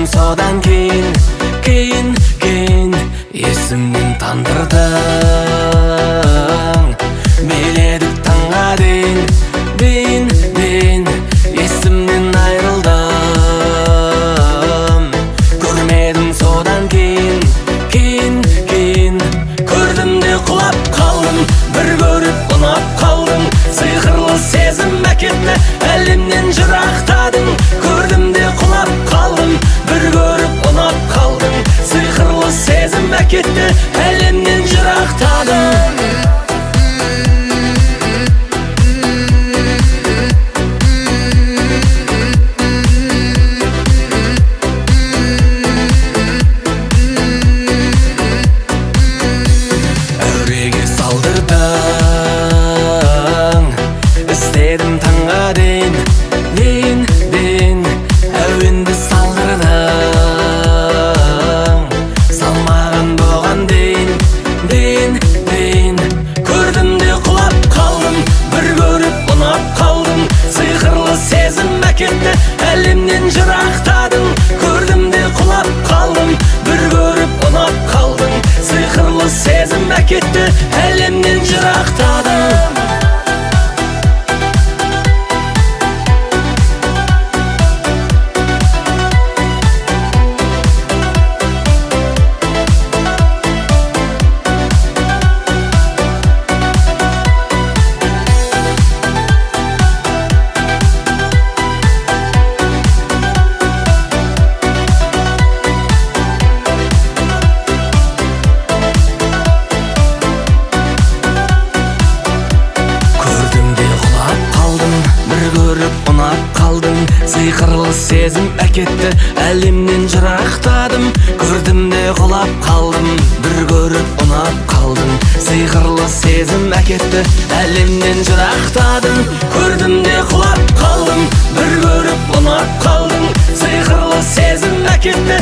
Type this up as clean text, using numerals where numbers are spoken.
содан кейін есімнен тандырдың. Биледік таңға дейін есімнен айрылдым. Көрмедім содан кейін көрдім де құлап қалдым. Бір көріп ұнап қалдым. Сиқырлы сезім әкетті, әлемнен жырақтадың. Көрдім де құлап қалдым. Бір көріп ұнап қалдым. Сиқырлы сезім әкетті, әлемнен жырақтадың. Істедім таңға дейін әуенді салдырдың. Салмаған бұған дейін көрдім де құлап қалдым. Бір көріп ұнап қалдым. Сиқырлы сезім әкетті, әлемнен жырақтадың. Көрдім де құлап қалдым. Бір көріп ұнап қалдым. Сиқырлы сезім әкетті, әлемнен жырақтадың. Ұнап қалдым, сиқырлы сезім әкетті, әлемнен жырақтадым. Көрдім де құлап қалдым. Бір көріп ұнап қалдым. Сиқырлы сезім әкетті, әлемнен жырақтадым. Көрдім де құлап қалдым. Бір көріп ұнап қалдым. Сиқырлы сезім әкетті,